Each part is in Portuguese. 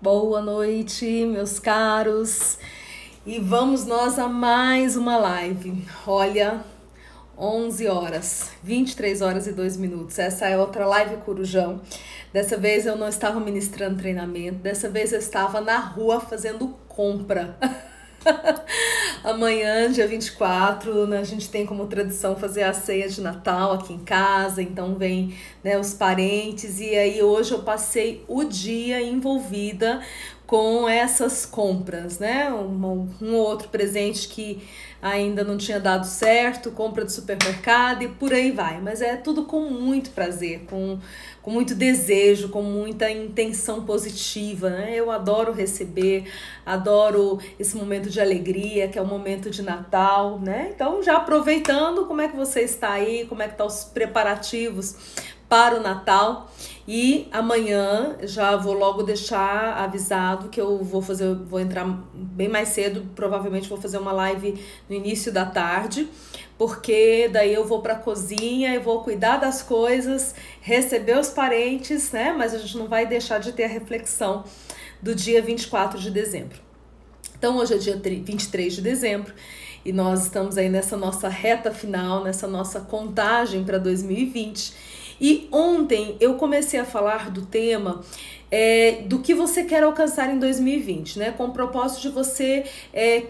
Boa noite, meus caros. E vamos nós a mais uma live. Olha, 11 horas, 23 horas e 2 minutos. Essa é outra live Corujão. Dessa vez eu não estava ministrando treinamento, dessa vez eu estava na rua fazendo compra. Amanhã, dia 24, né, a gente tem como tradição fazer a ceia de Natal aqui em casa, então vem, né, os parentes, e aí hoje eu passei o dia envolvida com essas compras, né, um outro presente que ainda não tinha dado certo, compra de supermercado e por aí vai, mas é tudo com muito prazer, com muito desejo, com muita intenção positiva, né? Eu adoro receber, adoro esse momento de alegria, que é o momento de Natal, né? Então, já aproveitando, como é que você está aí, como é que estão os preparativos para o Natal? E amanhã já vou logo deixar avisado que eu vou entrar bem mais cedo, provavelmente vou fazer uma live no início da tarde, porque daí eu vou para a cozinha, eu vou cuidar das coisas, receber os parentes, né? Mas a gente não vai deixar de ter a reflexão do dia 24 de dezembro. Então hoje é dia 23 de dezembro e nós estamos aí nessa nossa reta final, nessa nossa contagem para 2020. E ontem eu comecei a falar do tema do que você quer alcançar em 2020, né? Com o propósito de você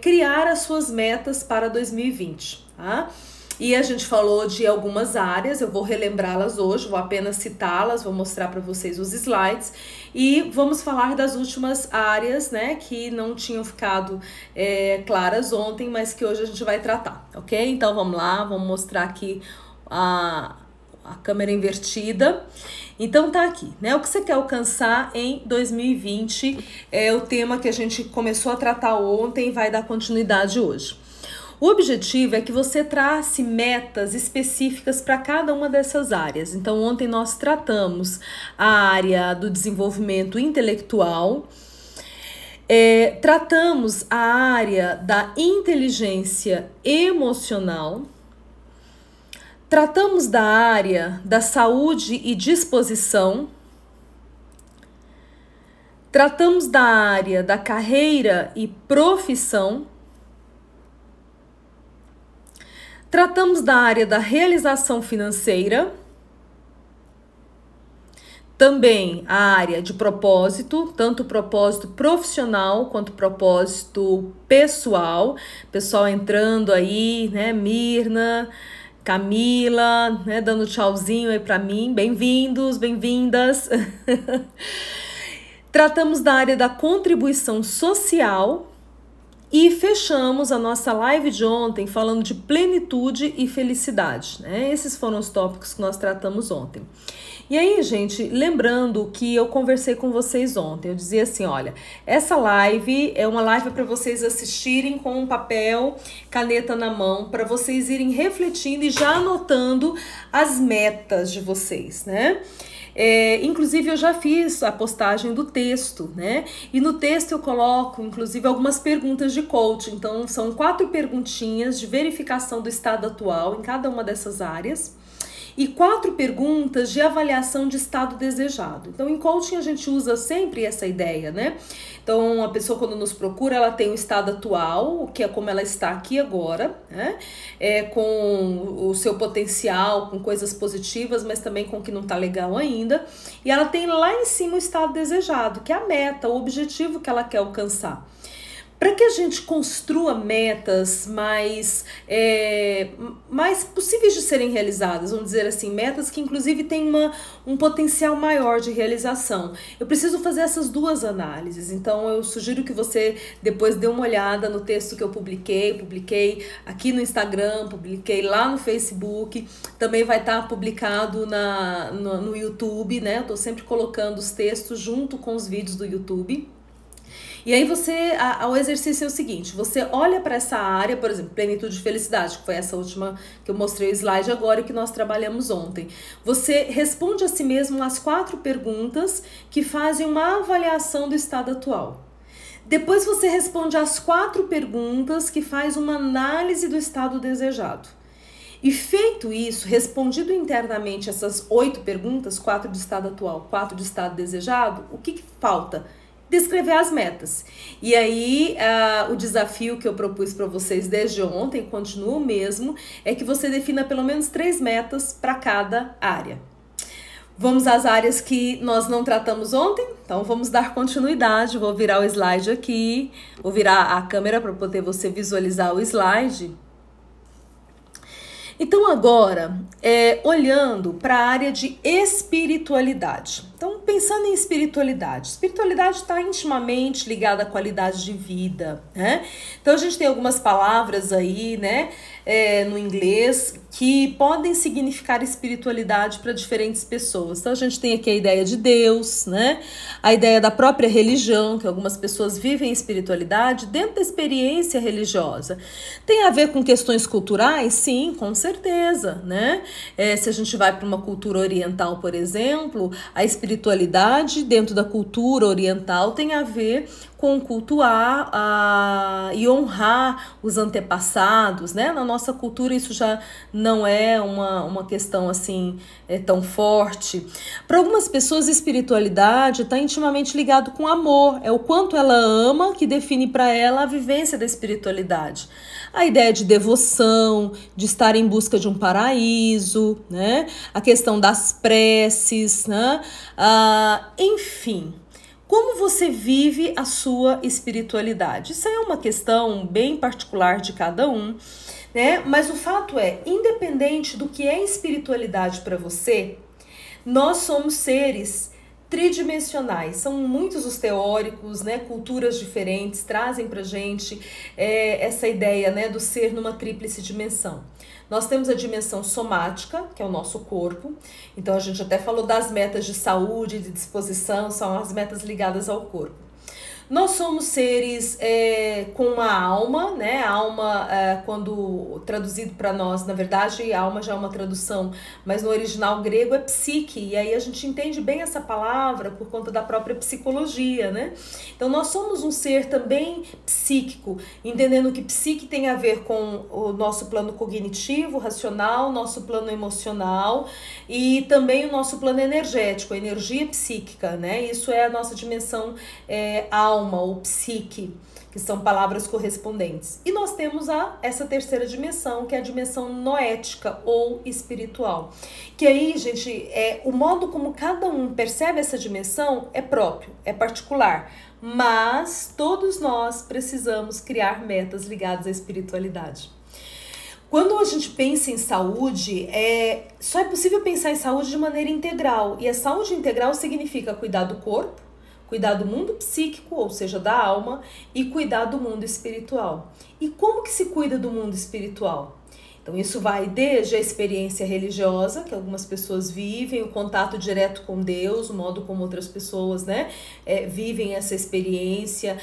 criar as suas metas para 2020, tá? E a gente falou de algumas áreas, eu vou relembrá-las hoje, vou apenas citá-las, vou mostrar para vocês os slides e vamos falar das últimas áreas, né, que não tinham ficado claras ontem, mas que hoje a gente vai tratar, ok? Então vamos lá, vamos mostrar aqui a câmera invertida. Então tá aqui, né? O que você quer alcançar em 2020 é o tema que a gente começou a tratar ontem e vai dar continuidade hoje. O objetivo é que você trace metas específicas para cada uma dessas áreas. Então ontem nós tratamos a área do desenvolvimento intelectual, tratamos a área da inteligência emocional, tratamos da área da saúde e disposição, tratamos da área da carreira e profissão, tratamos da área da realização financeira, também a área de propósito, tanto propósito profissional quanto propósito pessoal. Pessoal entrando aí, né, Mirna, Camila, né, dando tchauzinho aí para mim, bem-vindos, bem-vindas. Tratamos da área da contribuição social e fechamos a nossa live de ontem falando de plenitude e felicidade, né? Esses foram os tópicos que nós tratamos ontem. E aí, gente, lembrando que eu conversei com vocês ontem, eu dizia assim, olha, essa live é uma live para vocês assistirem com um papel, caneta na mão, para vocês irem refletindo e já anotando as metas de vocês, né? Inclusive eu já fiz a postagem do texto, né? E no texto eu coloco, inclusive, algumas perguntas de coaching. Então, são 4 perguntinhas de verificação do estado atual em cada uma dessas áreas e 4 perguntas de avaliação de estado desejado. Então, em coaching a gente usa sempre essa ideia, né? Então, a pessoa quando nos procura, ela tem o estado atual, que é como ela está aqui agora, né? Com o seu potencial, com coisas positivas, mas também com o que não tá legal ainda. E ela tem lá em cima o estado desejado, que é a meta, o objetivo que ela quer alcançar. Para que a gente construa metas mais possíveis de serem realizadas, vamos dizer assim, metas que inclusive têm um potencial maior de realização, eu preciso fazer essas 2 análises. Então eu sugiro que você depois dê uma olhada no texto que eu publiquei aqui no Instagram, publiquei lá no Facebook, também vai estar publicado no YouTube, né? Eu tô sempre colocando os textos junto com os vídeos do YouTube. E aí o exercício é o seguinte, você olha para essa área, por exemplo, plenitude e felicidade, que foi essa última que eu mostrei o slide agora e que nós trabalhamos ontem. Você responde a si mesmo as 4 perguntas que fazem uma avaliação do estado atual. Depois você responde as 4 perguntas que faz uma análise do estado desejado. E feito isso, respondido internamente essas 8 perguntas, 4 de estado atual, 4 de estado desejado, o que falta? descrever as metas. E aí, o desafio que eu propus para vocês desde ontem, continua o mesmo, é que você defina pelo menos 3 metas para cada área. Vamos às áreas que nós não tratamos ontem? Então vamos dar continuidade. Vou virar o slide aqui, vou virar a câmera para poder você visualizar o slide. Então agora, olhando para a área de espiritualidade. Então, pensando em espiritualidade está intimamente ligada à qualidade de vida, né? Então a gente tem algumas palavras aí, né, no inglês, que podem significar espiritualidade para diferentes pessoas. Então a gente tem aqui a ideia de Deus, né? A ideia da própria religião, que algumas pessoas vivem espiritualidade dentro da experiência religiosa. Tem a ver com questões culturais? Sim, com certeza, né? Se a gente vai para uma cultura oriental, por exemplo, a espiritualidade dentro da cultura oriental tem a ver com cultuar e honrar os antepassados, né? Na nossa cultura isso já não é uma questão assim tão forte. Para algumas pessoas, espiritualidade está intimamente ligado com amor. É o quanto ela ama que define para ela a vivência da espiritualidade. A ideia de devoção, de estar em busca de um paraíso, né? A questão das preces, né? Enfim. Como você vive a sua espiritualidade? Isso é uma questão bem particular de cada um, né? Mas o fato é, independente do que é espiritualidade para você, nós somos seres tridimensionais. São muitos os teóricos, né? Culturas diferentes trazem pra gente essa ideia, né, do ser numa tríplice dimensão. Nós temos a dimensão somática, que é o nosso corpo. Então a gente até falou das metas de saúde, de disposição, são as metas ligadas ao corpo. Nós somos seres com uma alma, né? A alma, quando traduzido para nós, na verdade, a alma já é uma tradução, mas no original grego é psique, e aí a gente entende bem essa palavra por conta da própria psicologia, né? Então nós somos um ser também psíquico, entendendo que psique tem a ver com o nosso plano cognitivo, racional, nosso plano emocional e também o nosso plano energético, a energia psíquica, né? Isso é a nossa dimensão alma ou psique, que são palavras correspondentes. E nós temos essa terceira dimensão, que é a dimensão noética ou espiritual. Que aí, gente, o modo como cada um percebe essa dimensão é próprio, é particular. Mas todos nós precisamos criar metas ligadas à espiritualidade. Quando a gente pensa em saúde, só é possível pensar em saúde de maneira integral. E a saúde integral significa cuidar do corpo, cuidar do mundo psíquico, ou seja, da alma, e cuidar do mundo espiritual. E como que se cuida do mundo espiritual? Então isso vai desde a experiência religiosa, que algumas pessoas vivem, o contato direto com Deus, o modo como outras pessoas, né, vivem essa experiência.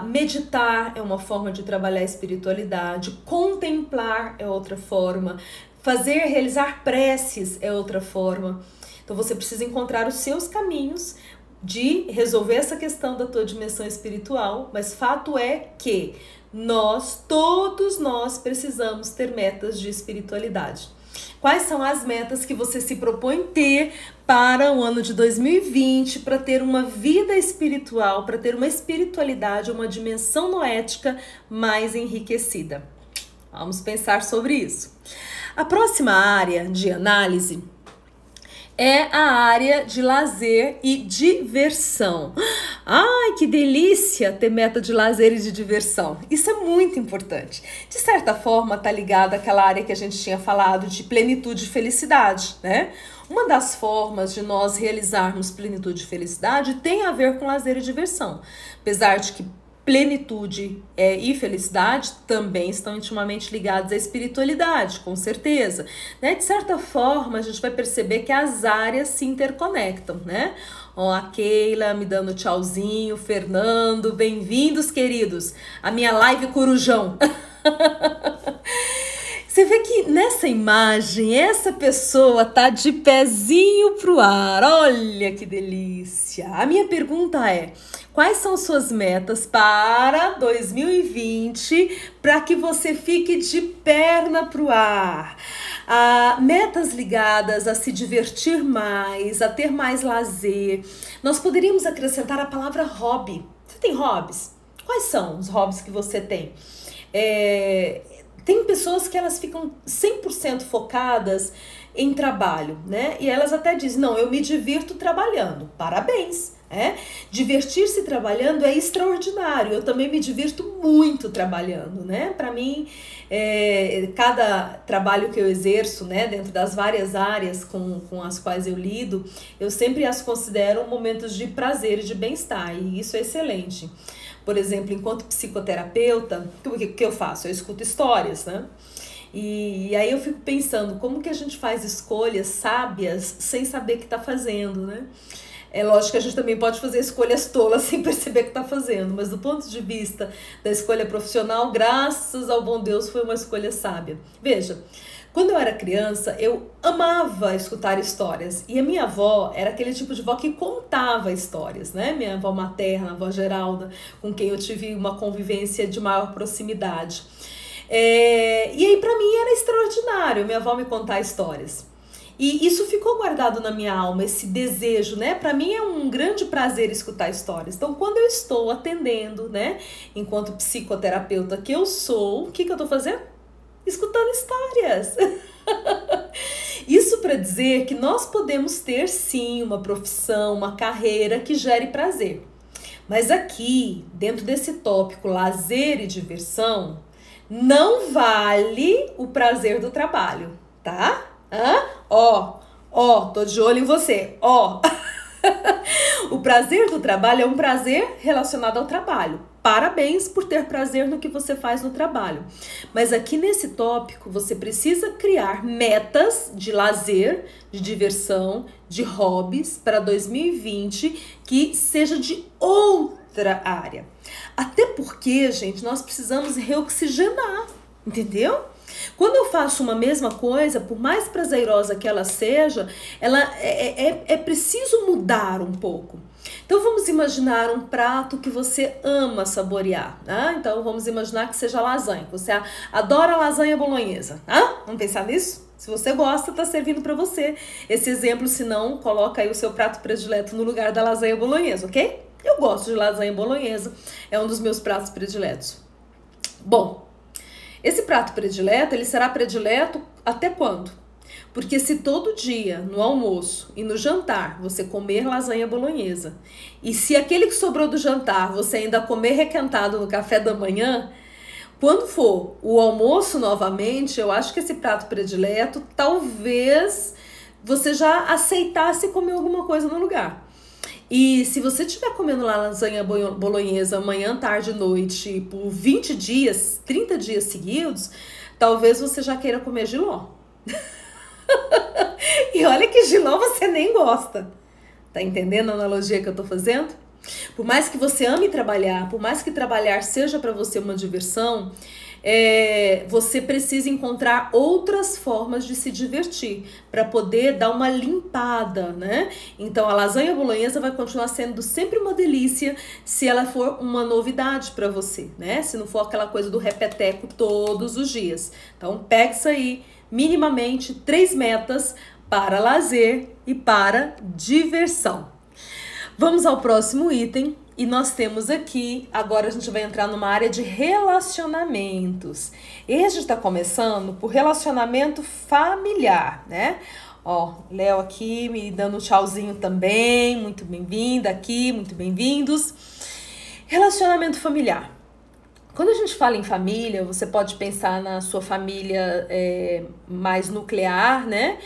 Meditar é uma forma de trabalhar a espiritualidade, contemplar é outra forma, realizar preces é outra forma. Então você precisa encontrar os seus caminhos de resolver essa questão da tua dimensão espiritual, mas fato é que todos nós precisamos ter metas de espiritualidade. Quais são as metas que você se propõe ter para o ano de 2020, para ter uma vida espiritual, para ter uma espiritualidade, uma dimensão noética mais enriquecida? Vamos pensar sobre isso. A próxima área de análise é a área de lazer e diversão. Ai, que delícia ter meta de lazer e de diversão. Isso é muito importante. De certa forma, tá ligado àquela área que a gente tinha falado de plenitude e felicidade, né? Uma das formas de nós realizarmos plenitude e felicidade tem a ver com lazer e diversão. Apesar de que plenitude e felicidade também estão intimamente ligados à espiritualidade, com certeza, né? De certa forma, a gente vai perceber que as áreas se interconectam, né? Ó, a Keila me dando tchauzinho, Fernando, bem-vindos, queridos, a minha live Corujão. Você vê que nessa imagem, essa pessoa tá de pezinho pro ar. Olha que delícia! A minha pergunta é: quais são suas metas para 2020 para que você fique de perna pro ar? Metas ligadas a se divertir mais, a ter mais lazer. Nós poderíamos acrescentar a palavra hobby. Você tem hobbies? Quais são os hobbies que você tem? Tem pessoas que elas ficam 100% focadas em trabalho, né? E elas até dizem, não, eu me divirto trabalhando. Parabéns! Divertir-se trabalhando é extraordinário. Eu também me divirto muito trabalhando, né? Para mim, cada trabalho que eu exerço, né, dentro das várias áreas com as quais eu lido, eu sempre as considero momentos de prazer e de bem-estar, e isso é excelente. Por exemplo, enquanto psicoterapeuta, o que eu faço? Eu escuto histórias, né? E aí eu fico pensando, como que a gente faz escolhas sábias sem saber o que está fazendo, né? É lógico que a gente também pode fazer escolhas tolas sem perceber o que está fazendo, mas do ponto de vista da escolha profissional, graças ao bom Deus, foi uma escolha sábia. Veja, quando eu era criança, eu amava escutar histórias, e a minha avó era aquele tipo de avó que contava histórias, né? Minha avó materna, a avó Geralda, com quem eu tive uma convivência de maior proximidade. E aí para mim era extraordinário minha avó me contar histórias. E isso ficou guardado na minha alma, esse desejo, né? Para mim é um grande prazer escutar histórias. Então, quando eu estou atendendo, né, enquanto psicoterapeuta que eu sou, o que eu tô fazendo? Escutando histórias. Isso para dizer que nós podemos ter, sim, uma profissão, uma carreira que gere prazer. Mas aqui, dentro desse tópico lazer e diversão, não vale o prazer do trabalho, tá? Tô de olho em você, O prazer do trabalho é um prazer relacionado ao trabalho. Parabéns por ter prazer no que você faz no trabalho. Mas aqui nesse tópico você precisa criar metas de lazer, de diversão, de hobbies para 2020 que seja de outra área. Até porque, gente, nós precisamos reoxigenar, entendeu? Quando eu faço uma mesma coisa, por mais prazerosa que ela seja, é preciso mudar um pouco. Então vamos imaginar um prato que você ama saborear, tá? Então vamos imaginar que seja lasanha, que você adora lasanha bolonhesa, tá? Vamos pensar nisso? Se você gosta, tá servindo para você esse exemplo, se não, coloca aí o seu prato predileto no lugar da lasanha bolonhesa, ok? Eu gosto de lasanha bolonhesa, é um dos meus pratos prediletos. Bom, esse prato predileto, ele será predileto até quando? Porque se todo dia, no almoço e no jantar, você comer lasanha bolonhesa, e se aquele que sobrou do jantar você ainda comer requentado no café da manhã, quando for o almoço novamente, eu acho que esse prato predileto, talvez você já aceitasse comer alguma coisa no lugar. E se você estiver comendo lá lasanha bolonhesa manhã, tarde e noite por 20 dias, 30 dias seguidos, talvez você já queira comer jiló. E olha que jiló você nem gosta. Tá entendendo a analogia que eu tô fazendo? Por mais que você ame trabalhar, por mais que trabalhar seja para você uma diversão, você precisa encontrar outras formas de se divertir para poder dar uma limpada, né? Então a lasanha bolonhesa vai continuar sendo sempre uma delícia se ela for uma novidade para você, né? Se não for aquela coisa do repeteco todos os dias. Então pega isso aí, minimamente 3 metas para lazer e para diversão. Vamos ao próximo item. E nós temos aqui, agora a gente vai entrar numa área de relacionamentos. E a gente está começando por relacionamento familiar, né? Ó, Léo aqui me dando um tchauzinho também, muito bem-vinda aqui, muito bem-vindos. Relacionamento familiar. Quando a gente fala em família, você pode pensar na sua família mais nuclear, né?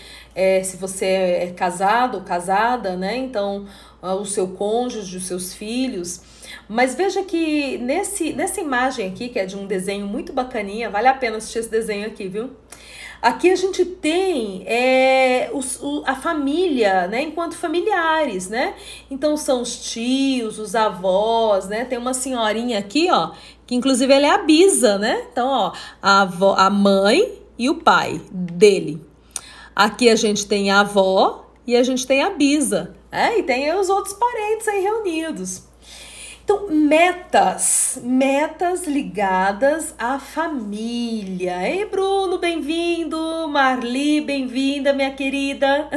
Se você é casado ou casada, né? Então, o seu cônjuge, os seus filhos. Mas veja que nessa imagem aqui, que é de um desenho muito bacaninha, vale a pena assistir esse desenho aqui, viu? Aqui a gente tem a família, né, enquanto familiares, né? Então são os tios, os avós, né? Tem uma senhorinha aqui, ó, que inclusive ela é a bisa, né? Então, ó, a mãe e o pai dele. Aqui a gente tem a avó e a gente tem a bisa, e tem os outros parentes aí reunidos. Então, metas ligadas à família. Ei, Bruno, bem-vindo. Marli, bem-vinda, minha querida.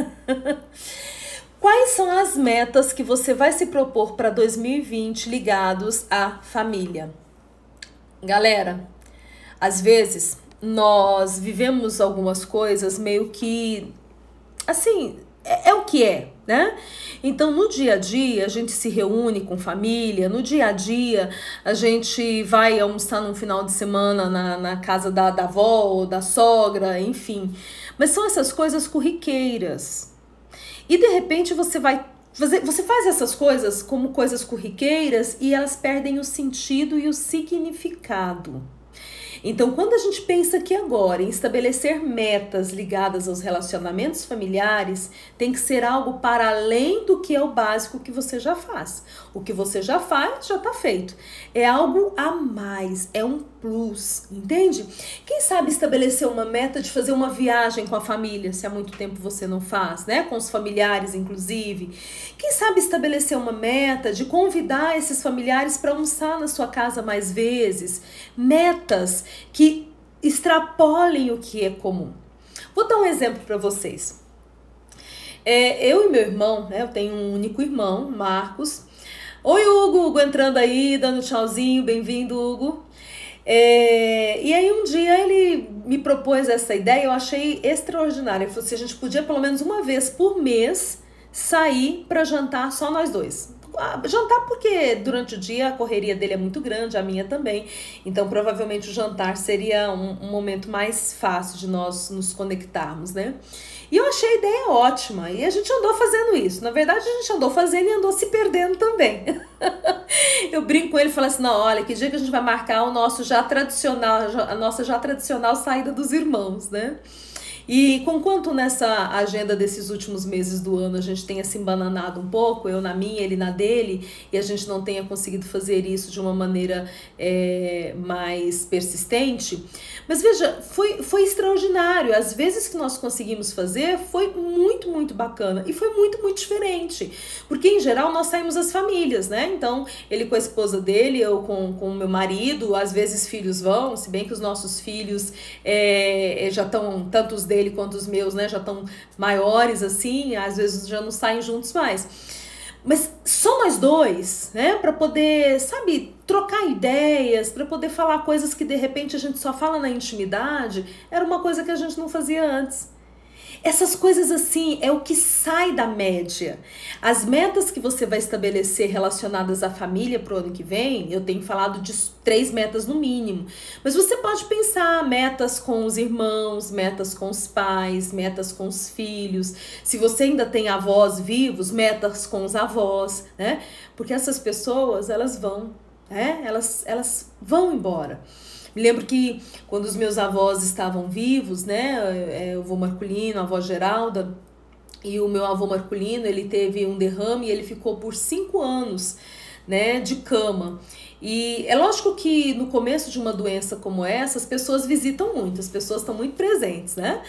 Quais são as metas que você vai se propor para 2020 ligados à família? Galera, às vezes nós vivemos algumas coisas meio que assim, é o que é, né? Então, no dia a dia, a gente se reúne com família, no dia a dia, a gente vai almoçar num final de semana na casa da avó ou da sogra, enfim. Mas são essas coisas corriqueiras. E, de repente, você faz essas coisas como coisas corriqueiras e elas perdem o sentido e o significado. Então, quando a gente pensa aqui agora em estabelecer metas ligadas aos relacionamentos familiares, tem que ser algo para além do que é o básico que você já faz. O que você já faz, já está feito. É algo a mais, é um plus, entende? Quem sabe estabelecer uma meta de fazer uma viagem com a família, se há muito tempo você não faz, né? Com os familiares, inclusive. Quem sabe estabelecer uma meta de convidar esses familiares para almoçar na sua casa mais vezes. Metas que extrapolem o que é comum. Vou dar um exemplo para vocês. Eu e meu irmão, né? Eu tenho um único irmão, Marcos. Oi, Hugo, Hugo entrando aí, dando tchauzinho, bem-vindo, Hugo. E aí um dia ele me propôs essa ideia, eu achei extraordinária. Ele falou assim, a gente podia pelo menos uma vez por mês sair para jantar só nós dois. Jantar porque durante o dia a correria dele é muito grande, a minha também. Então provavelmente o jantar seria um momento mais fácil de nós nos conectarmos, né? E eu achei a ideia ótima. E a gente andou fazendo isso. Na verdade, a gente andou fazendo e andou se perdendo também. Eu brinco com ele e falo assim, não, olha, que dia que a gente vai marcar o nosso a nossa já tradicional saída dos irmãos, né? E conquanto nessa agenda desses últimos meses do ano a gente tenha se embananado um pouco, eu na minha, ele na dele, e a gente não tenha conseguido fazer isso de uma maneira mais persistente, mas veja, foi extraordinário. As vezes que nós conseguimos fazer foi muito, muito bacana e foi muito, muito diferente, porque em geral nós saímos as famílias, né? Então ele com a esposa dele, eu com o meu marido, às vezes filhos vão, se bem que os nossos filhos já estão, tanto os dele quanto os meus, né, já estão maiores assim, às vezes já não saem juntos mais. Mas só nós dois, né, para poder, sabe, trocar ideias, para poder falar coisas que de repente a gente só fala na intimidade, era uma coisa que a gente não fazia antes. Essas coisas assim é o que sai da média. As metas que você vai estabelecer relacionadas à família para o ano que vem, eu tenho falado de 3 metas no mínimo. Mas você pode pensar metas com os irmãos, metas com os pais, metas com os filhos. Se você ainda tem avós vivos, metas com os avós, né? Porque essas pessoas, elas vão, né? Elas vão embora. Me lembro que quando os meus avós estavam vivos, né, o avô Marculino, a avó Geralda, e o meu avô Marculino, ele teve um derrame e ele ficou por 5 anos, né, de cama. E é lógico que no começo de uma doença como essa, as pessoas visitam muito, as pessoas estão muito presentes, né?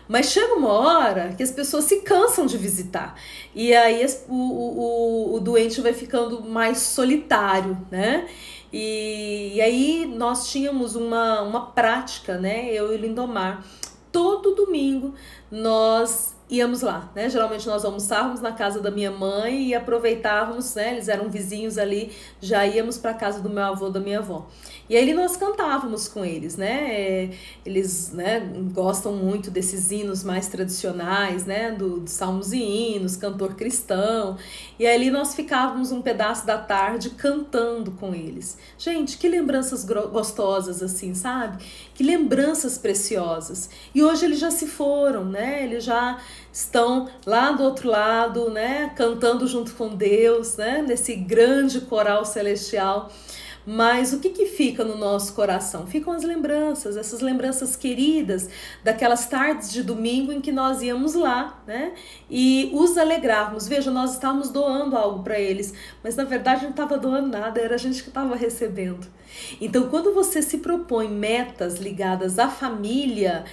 Mas chega uma hora que as pessoas se cansam de visitar. E aí o doente vai ficando mais solitário, né? E aí nós tínhamos uma prática, né? Eu e o Lindomar. Todo domingo nós íamos lá, né? Geralmente nós almoçávamos na casa da minha mãe e aproveitávamos, né? Eles eram vizinhos ali, já íamos para casa do meu avô, da minha avó. E aí nós cantávamos com eles, né? Eles, né, gostam muito desses hinos mais tradicionais, né? Dos salmos e hinos, cantor cristão. E aí nós ficávamos um pedaço da tarde cantando com eles. Gente, que lembranças gostosas assim, sabe? Que lembranças preciosas. E hoje eles já se foram, né? Eles já estão lá do outro lado, né? Cantando junto com Deus, né? Nesse grande coral celestial. Mas o que fica no nosso coração? Ficam as lembranças, essas lembranças queridas daquelas tardes de domingo em que nós íamos lá, né? E os alegrarmos. Veja, nós estávamos doando algo para eles, mas na verdade não estava doando nada, era a gente que estava recebendo. Então, quando você se propõe metas ligadas à família,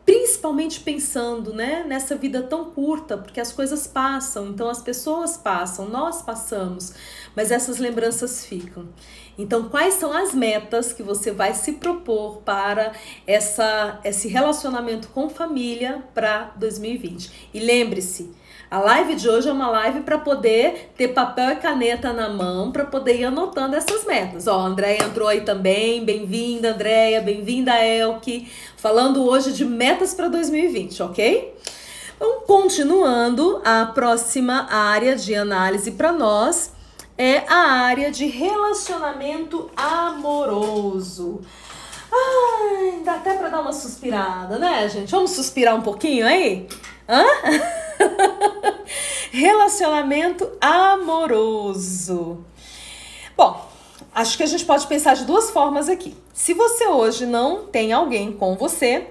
Principalmente pensando, né, nessa vida tão curta, porque as coisas passam, então as pessoas passam, nós passamos, mas essas lembranças ficam. Então, quais são as metas que você vai se propor para esse relacionamento com família para 2020? E lembre-se, a live de hoje é uma live para poder ter papel e caneta na mão, para poder ir anotando essas metas. Ó, a Andréia entrou aí também, bem-vinda, Andréia, bem-vinda, Elke, falando hoje de metas para 2020, ok? Então, continuando, a próxima área de análise para nós é a área de relacionamento amoroso. Ai, dá até para dar uma suspirada, né, gente? Vamos suspirar um pouquinho aí? Hã? Relacionamento amoroso. Bom, acho que a gente pode pensar de duas formas aqui. Se você hoje não tem alguém com você,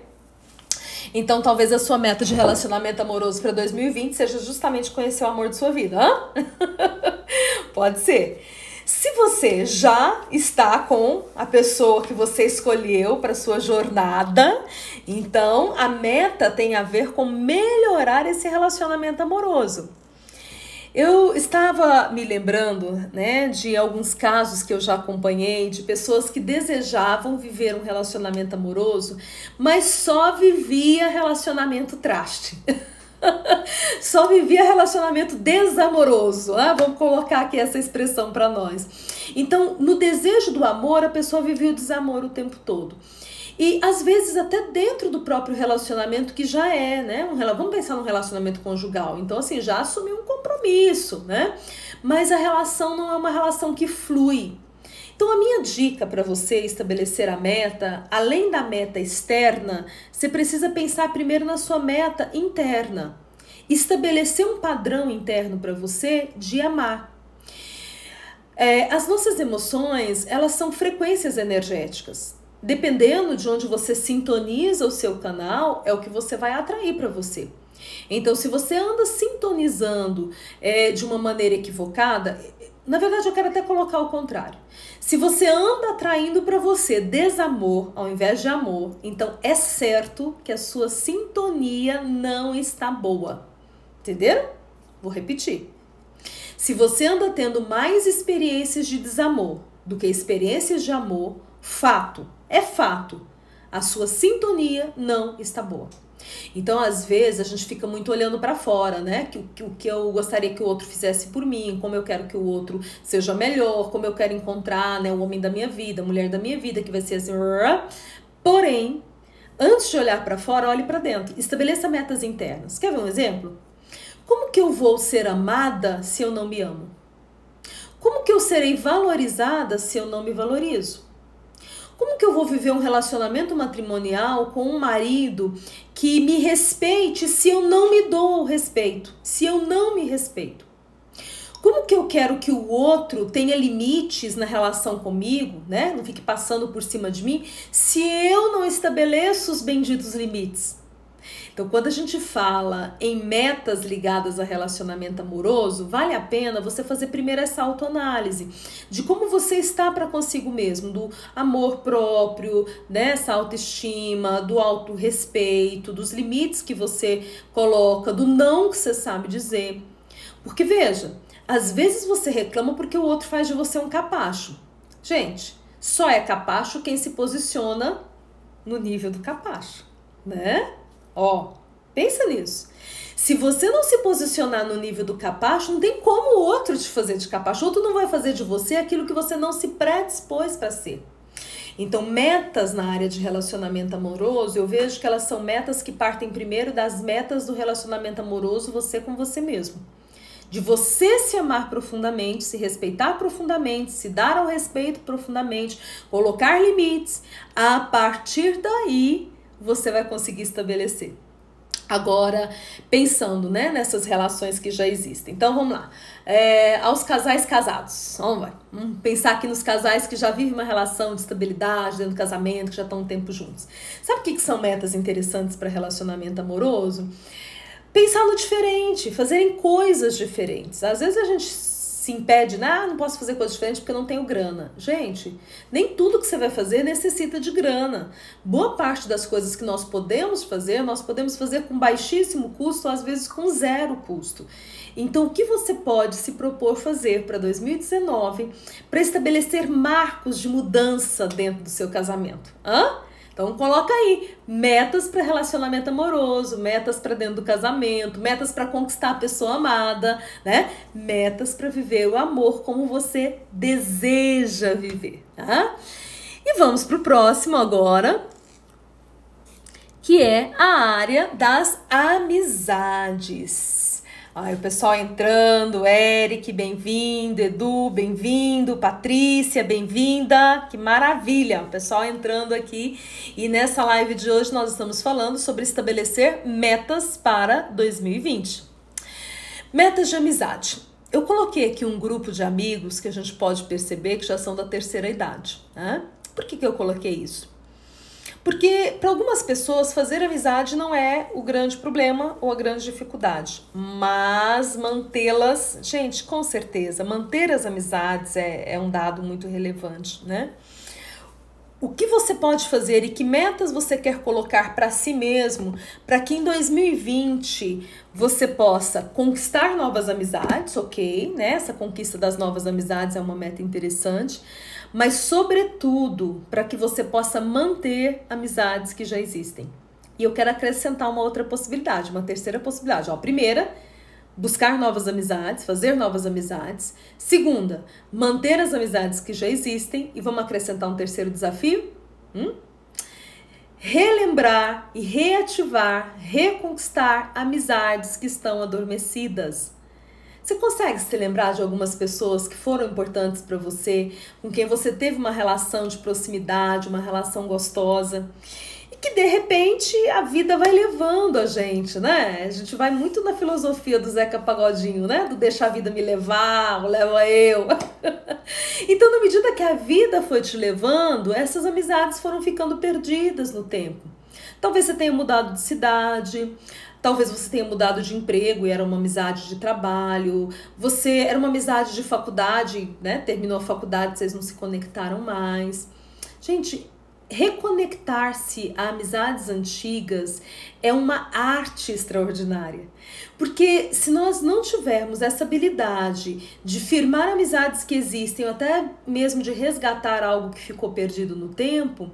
então talvez a sua meta de relacionamento amoroso para 2020 seja justamente conhecer o amor de sua vida. Hã? Pode ser. Se você já está com a pessoa que você escolheu para sua jornada, então a meta tem a ver com melhorar esse relacionamento amoroso. Eu estava me lembrando, né, de alguns casos que eu já acompanhei de pessoas que desejavam viver um relacionamento amoroso, mas só vivia relacionamento traste. Só vivia relacionamento desamoroso. Vamos colocar aqui essa expressão para nós. Então, no desejo do amor, a pessoa vivia o desamor o tempo todo. E às vezes até dentro do próprio relacionamento que já é, né? Vamos pensar no relacionamento conjugal. Então, assim, já assumiu um compromisso, né? Mas a relação não é uma relação que flui. Então, a minha dica para você estabelecer a meta, além da meta externa, você precisa pensar primeiro na sua meta interna. Estabelecer um padrão interno para você de amar. As nossas emoções, elas são frequências energéticas. Dependendo de onde você sintoniza o seu canal, é o que você vai atrair para você. Então, se você anda sintonizando de uma maneira equivocada, na verdade eu quero até colocar o contrário. Se você anda atraindo para você desamor ao invés de amor, então é certo que a sua sintonia não está boa. Entenderam? Vou repetir. Se você anda tendo mais experiências de desamor do que experiências de amor, fato, é fato, a sua sintonia não está boa. Então, às vezes, a gente fica muito olhando para fora, né? O que eu gostaria que o outro fizesse por mim, como eu quero que o outro seja melhor, como eu quero encontrar, né, o homem da minha vida, a mulher da minha vida, que vai ser assim. Porém, antes de olhar para fora, olhe para dentro. Estabeleça metas internas. Quer ver um exemplo? Como que eu vou ser amada se eu não me amo? Como que eu serei valorizada se eu não me valorizo? Como que eu vou viver um relacionamento matrimonial com um marido que me respeite se eu não me dou o respeito, se eu não me respeito? Como que eu quero que o outro tenha limites na relação comigo, né? Não fique passando por cima de mim, se eu não estabeleço os benditos limites? Então, quando a gente fala em metas ligadas a relacionamento amoroso, vale a pena você fazer primeiro essa autoanálise de como você está para consigo mesmo, do amor próprio, dessa autoestima, do autorrespeito, dos limites que você coloca, do não que você sabe dizer. Porque, veja, às vezes você reclama porque o outro faz de você um capacho. Gente, só é capacho quem se posiciona no nível do capacho, né? Ó, pensa nisso. Se você não se posicionar no nível do capacho, não tem como o outro te fazer de capacho. O outro não vai fazer de você aquilo que você não se predispôs para ser. Então, metas na área de relacionamento amoroso, eu vejo que elas são metas que partem primeiro das metas do relacionamento amoroso, você com você mesmo. De você se amar profundamente, se respeitar profundamente, se dar ao respeito profundamente, colocar limites. A partir daí, você vai conseguir estabelecer. Agora, pensando, né, nessas relações que já existem. Então, vamos lá. Aos casais casados. Vamos pensar aqui nos casais que já vivem uma relação de estabilidade dentro do casamento, que já estão um tempo juntos. Sabe o que são metas interessantes para relacionamento amoroso? Pensar no diferente, fazerem coisas diferentes. Às vezes a gente se impede, né? Ah, não posso fazer coisa diferente porque não tenho grana. Gente, nem tudo que você vai fazer necessita de grana. Boa parte das coisas que nós podemos fazer com baixíssimo custo, às vezes com zero custo. Então, o que você pode se propor fazer para 2019 para estabelecer marcos de mudança dentro do seu casamento? Então coloca aí metas para relacionamento amoroso, metas para dentro do casamento, metas para conquistar a pessoa amada, né? Metas para viver o amor como você deseja viver, tá? E vamos para o próximo agora, que é a área das amizades. Ai, o pessoal entrando, Eric, bem-vindo, Edu, bem-vindo, Patrícia, bem-vinda, que maravilha, o pessoal entrando aqui. E nessa live de hoje nós estamos falando sobre estabelecer metas para 2020. Metas de amizade. Eu coloquei aqui um grupo de amigos que a gente pode perceber que já são da terceira idade, né? Por que eu coloquei isso? Porque para algumas pessoas fazer amizade não é o grande problema ou a grande dificuldade, mas mantê-las, gente, com certeza, manter as amizades é um dado muito relevante, né? O que você pode fazer e que metas você quer colocar para si mesmo para que em 2020 você possa conquistar novas amizades, ok, né? Essa conquista das novas amizades é uma meta interessante, mas sobretudo para que você possa manter amizades que já existem. E eu quero acrescentar uma outra possibilidade, uma terceira possibilidade. Ó, primeira, buscar novas amizades, fazer novas amizades. Segunda, manter as amizades que já existem. E vamos acrescentar um terceiro desafio? Relembrar e reativar, reconquistar amizades que estão adormecidas. Você consegue se lembrar de algumas pessoas que foram importantes para você, com quem você teve uma relação de proximidade, uma relação gostosa? E que de repente a vida vai levando a gente, né? A gente vai muito na filosofia do Zeca Pagodinho, né? Do deixa a vida me levar, leva eu. Então, na medida que a vida foi te levando, essas amizades foram ficando perdidas no tempo. Talvez você tenha mudado de cidade, talvez você tenha mudado de emprego e era uma amizade de trabalho, você era uma amizade de faculdade, né? Terminou a faculdade, vocês não se conectaram mais. Gente, reconectar-se a amizades antigas é uma arte extraordinária. Porque se nós não tivermos essa habilidade de firmar amizades que existem, ou até mesmo de resgatar algo que ficou perdido no tempo,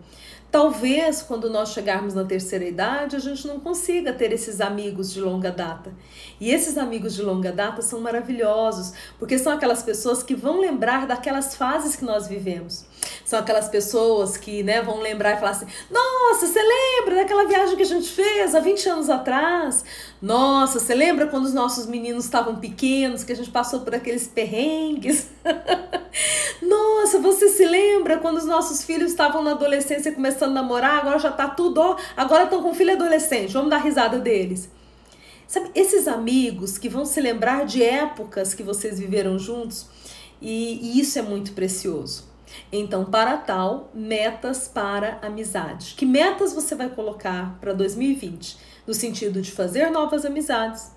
talvez quando nós chegarmos na terceira idade a gente não consiga ter esses amigos de longa data. E esses amigos de longa data são maravilhosos, porque são aquelas pessoas que vão lembrar daquelas fases que nós vivemos. São aquelas pessoas que, né, vão lembrar e falar assim: nossa, você lembra daquela viagem que a gente fez há 20 anos atrás? Nossa, você lembra quando os nossos meninos estavam pequenos, que a gente passou por aqueles perrengues? Nossa, você se lembra quando os nossos filhos estavam na adolescência começando a namorar, agora já tá tudo, ó, agora estão com filho adolescente, vamos dar risada deles. Sabe, esses amigos que vão se lembrar de épocas que vocês viveram juntos, e isso é muito precioso. Então, para tal, metas para amizade. Que metas você vai colocar para 2020? No sentido de fazer novas amizades,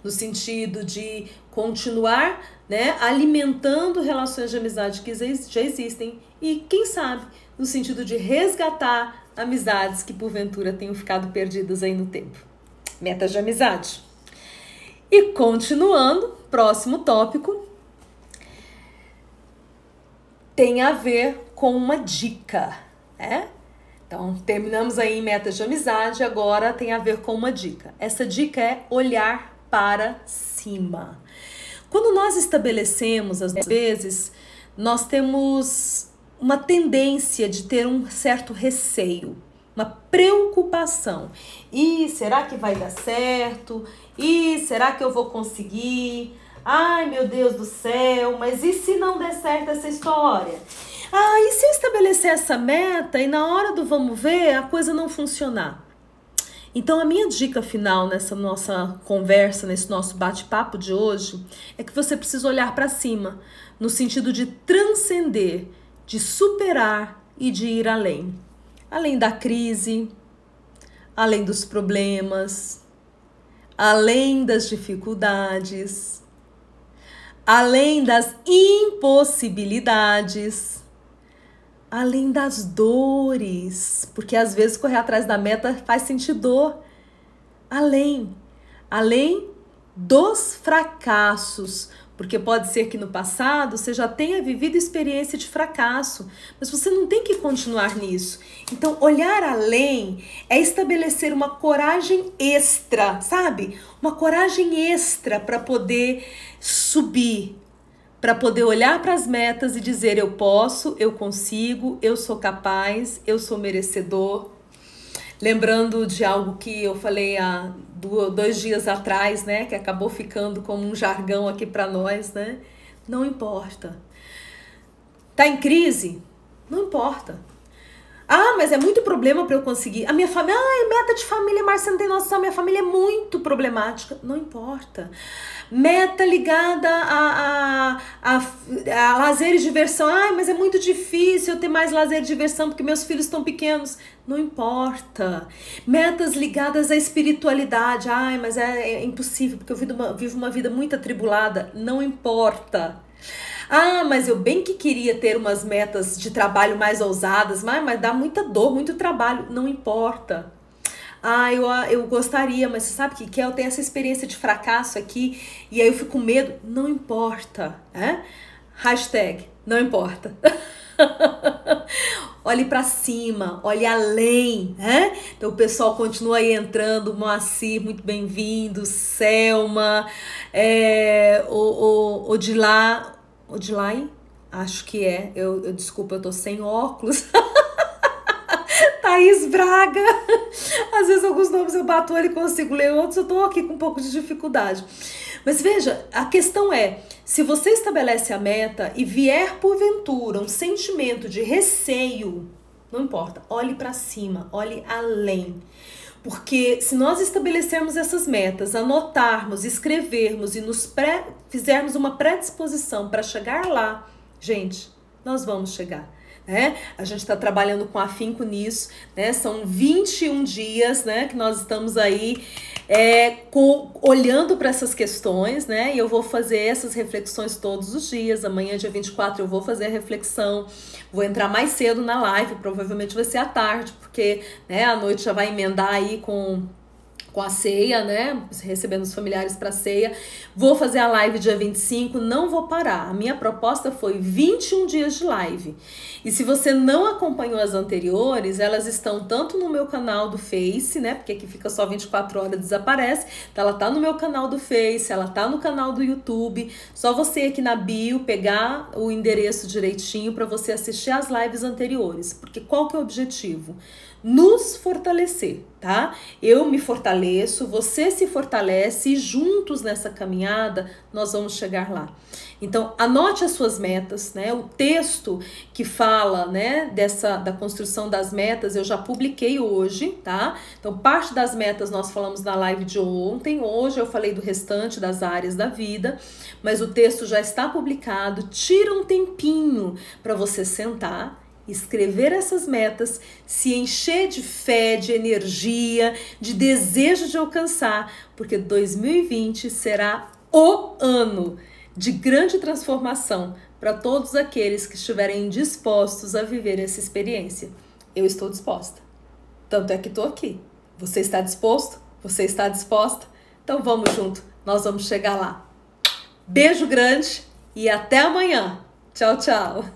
no sentido de continuar, né, alimentando relações de amizade que já existem e, quem sabe, no sentido de resgatar amizades que porventura tenham ficado perdidas aí no tempo. Metas de amizade. E continuando, próximo tópico tem a ver com uma dica, né? Então, terminamos aí em metas de amizade, agora tem a ver com uma dica. Essa dica é olhar para cima. Quando nós estabelecemos, às vezes, nós temos uma tendência de ter um certo receio, uma preocupação. E será que vai dar certo? E será que eu vou conseguir? Ai, meu Deus do céu, mas e se não der certo essa história? Ah, e se eu estabelecer essa meta e na hora do vamos ver a coisa não funcionar? Então, a minha dica final nessa nossa conversa, nesse nosso bate-papo de hoje, é que você precisa olhar para cima, no sentido de transcender, de superar e de ir além. Além da crise, além dos problemas, além das dificuldades, além das impossibilidades, além das dores, porque às vezes correr atrás da meta faz sentir dor, além dos fracassos, porque pode ser que no passado você já tenha vivido experiência de fracasso, mas você não tem que continuar nisso. Então, olhar além é estabelecer uma coragem extra, sabe? Uma coragem extra para poder subir, para poder olhar para as metas e dizer: eu posso, eu consigo, eu sou capaz, eu sou merecedor. Lembrando de algo que eu falei há 2 dias atrás, né? Que acabou ficando como um jargão aqui para nós, né? Não importa. Tá em crise? Não importa. Ah, mas é muito problema para eu conseguir. A minha família, meta de família, Márcia, não tem noção, minha família é muito problemática. Não importa. Meta ligada a lazer e diversão. Ai, mas é muito difícil eu ter mais lazer e diversão porque meus filhos estão pequenos. Não importa. Metas ligadas à espiritualidade. Ai, mas é impossível porque eu vivo uma vida muito atribulada. Não importa. Ah, mas eu bem que queria ter umas metas de trabalho mais ousadas, mas dá muita dor, muito trabalho. Não importa. Ah, eu gostaria, mas você sabe que eu tenho essa experiência de fracasso aqui e aí eu fico com medo. Não importa, né? Hashtag, não importa. Olhe para cima, olhe além, né? Então o pessoal continua aí entrando, Moacir, muito bem-vindo, Selma, Odilai, acho que é, desculpa, eu tô sem óculos. Thaís Braga, às vezes alguns nomes eu bato ele e consigo ler, outros eu tô aqui com um pouco de dificuldade. Mas veja, a questão é, se você estabelece a meta e vier porventura um sentimento de receio, não importa, olhe para cima, olhe além. Porque se nós estabelecermos essas metas, anotarmos, escrevermos e fizermos uma predisposição para chegar lá, gente, nós vamos chegar. Né? A gente está trabalhando com afinco nisso, né? São 21 dias, né, que nós estamos aí olhando para essas questões, né? E eu vou fazer essas reflexões todos os dias. Amanhã, dia 24, eu vou fazer a reflexão. Vou entrar mais cedo na live, provavelmente vai ser à tarde, porque, né, à noite já vai emendar aí com a ceia, né? Recebendo os familiares para ceia. Vou fazer a live dia 25, não vou parar. A minha proposta foi 21 dias de live. E se você não acompanhou as anteriores, elas estão tanto no meu canal do Face, né? Porque aqui fica só 24 horas, desaparece. Então, ela tá no meu canal do Face, ela tá no canal do YouTube. Só você aqui na bio pegar o endereço direitinho para você assistir as lives anteriores. Porque qual que é o objetivo? Nos fortalecer, tá? Eu me fortaleço, você se fortalece e juntos nessa caminhada nós vamos chegar lá. Então, anote as suas metas, né? O texto que fala, né, da construção das metas, eu já publiquei hoje, tá? Então, parte das metas nós falamos na live de ontem, hoje eu falei do restante das áreas da vida, mas o texto já está publicado. Tira um tempinho para você sentar, escrever essas metas, se encher de fé, de energia, de desejo de alcançar, porque 2020 será o ano de grande transformação para todos aqueles que estiverem dispostos a viver essa experiência. Eu estou disposta. Tanto é que estou aqui. Você está disposto? Você está disposta? Então vamos junto, nós vamos chegar lá. Beijo grande e até amanhã. Tchau, tchau.